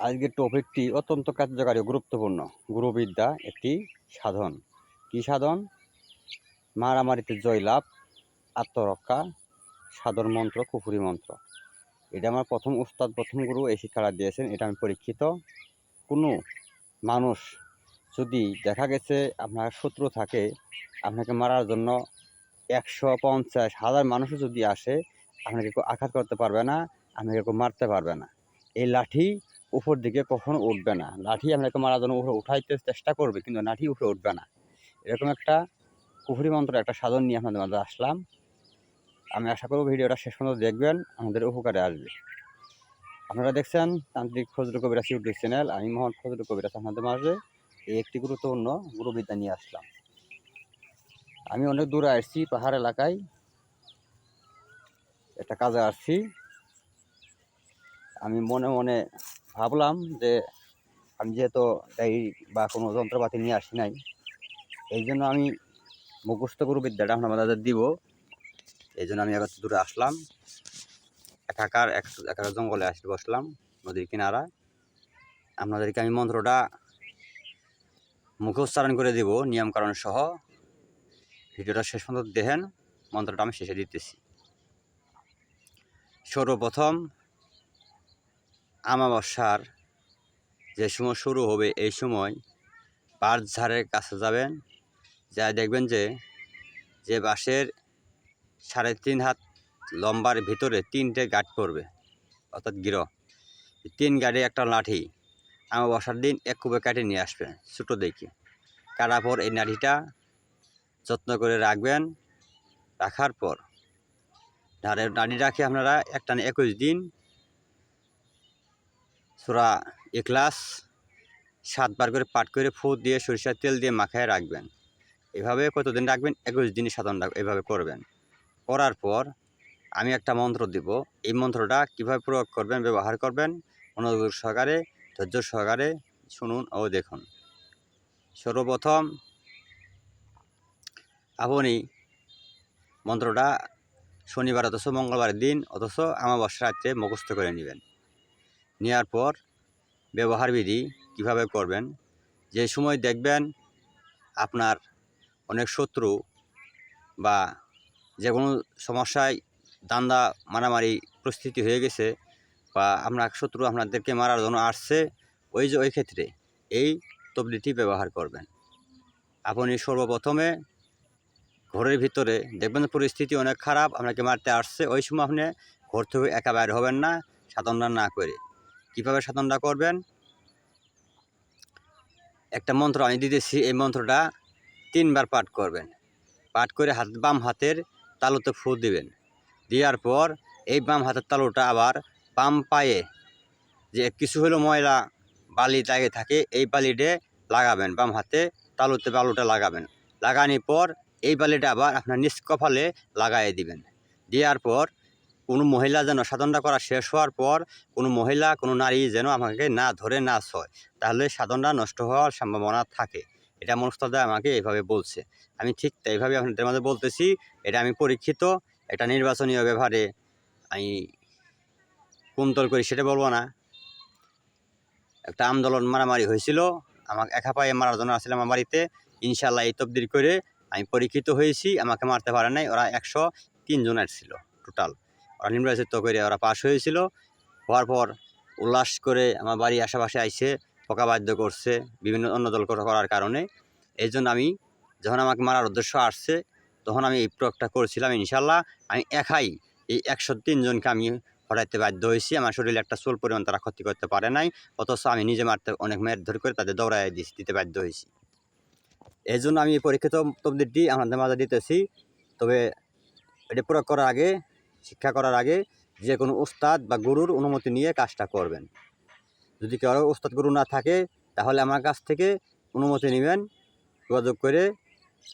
আজকের টপিকটি অত্যন্ত কার্যকারী ও গুরুত্বপূর্ণ। গুরুবিদ্যা একটি সাধন। কি সাধন? মারামারিতে জয়লাভ, আত্মরক্ষা, সাধন মন্ত্র, কুফুরি মন্ত্র। এটা আমার প্রথম উস্তাদ, প্রথম গুরু এই শিক্ষাটা দিয়েছেন। এটা আমি পরীক্ষিত। কোনো মানুষ যদি দেখা গেছে আপনার শত্রু থাকে, আপনাকে মারার জন্য 150,000 মানুষও যদি আসে, আপনাকে কেউ আঘাত করতে পারবে না, আপনাকে কেউ মারতে পারবে না। এই লাঠি উপর দিকে কখনো উঠবে না। লাঠি আপনাকে মারার জন্য উপরে উঠাইতে চেষ্টা করবে, কিন্তু লাঠি উপরে উঠবে না। এরকম একটা কুফরি মন্ত্র, একটা সাধন নিয়ে আপনাদের মাঝে আসলাম। আমি আশা করব ভিডিওটা শেষ পর্যন্ত দেখবেন, আমাদের উপকারে আসবে। আপনারা দেখছেন তান্ত্রিক ফজলুল কবিরাজ ইউটিউব চ্যানেল। আমি মোহাম্মদ ফজলুল কবিরাজ আপনাদের মাঝে এই একটি গুরুত্বপূর্ণ গুরুবিদ্যা নিয়ে আসলাম। আমি অনেক দূরে আসছি, পাহাড় এলাকায় একটা কাজে আসছি। আমি মনে মনে ভাবলাম যে আমি যেহেতু ডায়েরি বা কোনো যন্ত্রপাতি নিয়ে আসি নাই, এই জন্য আমি মুখস্থ গুরুবিদ্যাটা আপনাদের দিব। এই জন্য আমি এত দূরে আসলাম, একাকার জঙ্গলে আসতে বসলাম, নদীর কিনারা। আপনাদেরকে আমি মন্ত্রটা মুখে উচ্চারণ করে দিব, নিয়মকানুন সহ। ভিডিওটা শেষ পর্যন্ত দেখেন, মন্ত্রটা আমি শেষে দিতেছি। সর্বপ্রথম আমাবস্যার যে সময় শুরু হবে, এই সময় বাঁশঝাড়ের কাছে যাবেন, যা দেখবেন যে বাঁশের 3.5 হাত লম্বার ভিতরে 3টে গাঁট পড়বে, অর্থাৎ গিরো। 3 গাঁটে একটা লাঠি আমাবস্যার দিন এক কুবে কাটে নিয়ে আসবেন, ছোটো দেখে। কাটার পর এই লাঠিটা যত্ন করে রাখবেন। রাখার পর লাঠি রাখে আপনারা একটানে 21 দিন সূরা ইখলাস 7 বার করে পাঠ করে ফু দিয়ে সরিষার তেল দিয়ে মাখায় রাখবেন। এভাবে কতদিন রাখবেন? 21 দিনই সাধন এভাবে করবেন। করার পর আমি একটা মন্ত্র দিব। এই মন্ত্রটা কিভাবে প্রয়োগ করবেন, ব্যবহার করবেন, মনোযোগ সহকারে, ধৈর্য সহকারে শুনুন ও দেখুন। সর্বপ্রথম আপনি মন্ত্রটা শনিবার অথচ মঙ্গলবারের দিন অথচ আমাবস্যা রাত্রে মুখস্থ করে নেবেন। নেওয়ার পর ব্যবহার বিধি কীভাবে করবেন, যে সময় দেখবেন আপনার অনেক শত্রু বা যে কোনো সমস্যায় দান্দা মারামারি পরিস্থিতি হয়ে গেছে, বা আপনার শত্রু আপনাদেরকে মারার জন্য আসছে, ওই ক্ষেত্রে এই তবলিটি ব্যবহার করবেন। আপনি সর্বপ্রথমে ঘরের ভিতরে দেখবেন পরিস্থিতি অনেক খারাপ, আপনাকে মারতে আসছে, ওই সময় আপনি ঘর থেকে একা বাইর হবেন না, সাধনটা না করে। কীভাবে সাধনটা করবেন? একটা মন্ত্র আমি দিতেছি, এই মন্ত্রটা 3 বার পাঠ করবেন। পাঠ করে বাম হাতের তালুতে ফু দিবেন। দেওয়ার পর এই বাম হাতের তালুটা আবার বাম পায়ে যে কিছু হলো ময়লা বালি লাগে থাকে, এই বালিটা লাগাবেন, বাম হাতে তালুতে বালুটা লাগাবেন। লাগানোর পর এই বালিটা আবার আপনার নিজ কপালে লাগাই দিবেন। দেওয়ার পর কোনো মহিলা যেন সাধনটা করা শেষ হওয়ার পর কোনো মহিলা, কোনো নারী যেন আমাকে না ধরে না ছয়, তাহলে সাধনটা নষ্ট হওয়ার সম্ভাবনা থাকে। এটা আমার উস্তাদা আমাকে এইভাবে বলছে। আমি ঠিক এইভাবে আপনাদের মাঝে বলতেছি। এটা আমি পরীক্ষিত। এটা নির্বাচনীয় ব্যাপারে আমি কুন্তল করি সেটা বলবো না। একটা আন্দোলন মারামারি হয়েছিল, আমাকে একা পায়ে মারার জন্য আসছিলাম আমার বাড়িতে। ইনশাল্লাহ এই তবদির করে আমি পরীক্ষিত হয়েছি, আমাকে মারতে পারে নাই। ওরা 103 জন আসছিল টোটাল। ওরা নির্বাচিত করে ওরা পাশ হয়েছিল। হওয়ার পর উল্লাস করে আমার বাড়ি আশেপাশে আইসে পকাবাদ্য করছে বিভিন্ন অন্য দল করার কারণে। এই জন্য আমি যখন আমাকে মারার উদ্দেশ্য আসছে, তখন আমি এই প্রয়োগটা করেছিলাম। ইনশাল্লাহ আমি একাই এই 103 জনকে আমি হটাইতে বাধ্য হয়েছি। আমার শরীরে একটা চুল পরিমাণ তারা ক্ষতি করতে পারে নাই, অথচ আমি নিজে মারতে অনেক মেয়ের ধরে করে তাদের দৌড়াই দিতে বাধ্য হয়েছি। এই জন্য আমি এই পরীক্ষিত তবদিরটি আমাদের মাঝে দিতেছি। তবে এটি প্রয়োগ করার আগে, শিক্ষা করার আগে যে কোনো উস্তাদ বা গুরুর অনুমতি নিয়ে কাজটা করবেন। যদি কেউ উস্তাদ গুরু না থাকে, তাহলে আমার কাছ থেকে অনুমতি নেবেন, যোগাযোগ করে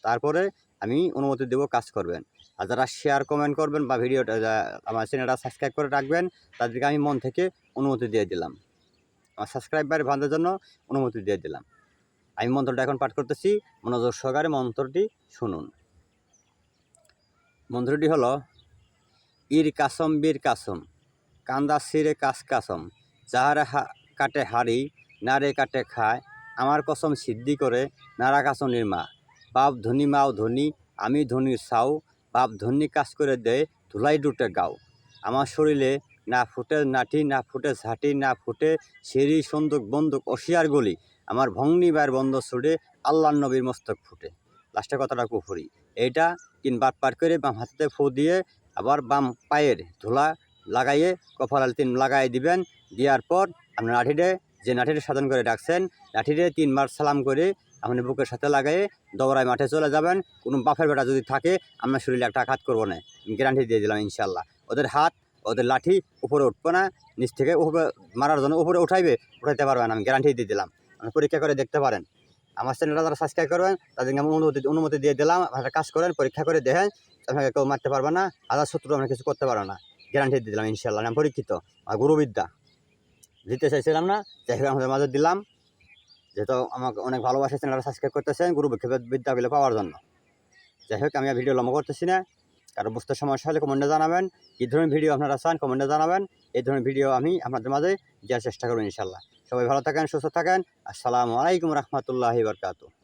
তারপরে আমি অনুমতি দেবো, কাজ করবেন। আর যারা শেয়ার কমেন্ট করবেন বা ভিডিওটা আমার চ্যানেলটা সাবস্ক্রাইব করে রাখবেন, তাদেরকে আমি মন থেকে অনুমতি দিয়ে দিলাম, আমার সাবস্ক্রাইবার বাঁধার জন্য অনুমতি দিয়ে দিলাম। আমি মন্ত্রটা এখন পাঠ করতেছি, মনোযোগ সহকারে মন্ত্রটি শুনুন। মন্ত্রটি হলো ইর কাসম বীর কাসম কান্দা সিরে কাস কাসম কাটে হাড়ি, নারে কাটে খায়, আমার কসম সিদ্ধি করে নারা কাছনির মা। বাপ ধনী মাও ধনী, আমি ধনীর সাও, বাপ ধনী কাজ করে দেয়, ধুলাই ডুটে গাও। আমার শরীরে না ফুটে নাঠি, না ফুটে ঝাঁটি, না ফুটে সেরি সন্দুক বন্দুক অসিয়ার গলি, আমার ভগ্নিবার বন্ধ ছুটে আল্লাহর নবীর মস্তক ফুটে। লাস্টের কথাটা কুফুরি। এইটা 3 বার পাঠ করে বাম হাতে ফু দিয়ে আবার বাম পায়ের ধুলা লাগাইয়ে কপাল 3 লাগাই দিবেন। দেওয়ার পর আপনার লাঠিতে যে লাঠিটা সাধন করে রাখছেন, লাঠিতে 3 বার সালাম করে আপনি বুকের সাথে লাগাইয়ে দৌড়ায় মাঠে চলে যাবেন। কোনো বাপের বেটা যদি থাকে আপনার শরীরে একটা আঘাত করবো না, গ্যারান্টি দিয়ে দিলাম ইনশাল্লাহ। ওদের হাত ওদের লাঠি উপরে উঠবো না, নিচ থেকে উপরে মারার জন্য উপরে উঠাইতে পারবেন, আমি গ্যারান্টি দিয়ে দিলাম। আপনি পরীক্ষা করে দেখতে পারেন। আমার চ্যানেলটা যারা সাবস্ক্রাইব করবেন তাদেরকে আমি অনুমতি দিয়ে দিলাম, আপনারা কাজ করেন, পরীক্ষা করে দেখেন, আপনাকে কেউ মারতে পারবে না, হাজার শত্রু আপনার কিছু করতে পারবে না, গ্যারান্টি দিয়ে দিলাম ইনশাল্লাহ। আমি পরীক্ষিত, আর গুরুবিদ্যা দিতে চাইছিলাম না, যাই হোক আমাদের মাঝে দিলাম, যেহেতু আমাকে অনেক ভালোবাসে চ্যানেলটা সাবস্ক্রাইব করতেছেন বিদ্যাগুলো পাওয়ার জন্য। যাই হোক আমি ভিডিও লম্বা করতেছি না, কারো বুঝতে সমস্যা হলে কমেন্টে জানাবেন, কী ধরনের ভিডিও আপনারা চান কমেন্টে জানাবেন। এই ধরনের ভিডিও আমি আপনাদের মাঝে দেওয়ার চেষ্টা করব ইনশাল্লাহ। সবাই ভালো থাকেন, সুস্থ থাকেন। আসসালামু আলাইকুম রহমতুল্লাহি বারকাতুহু।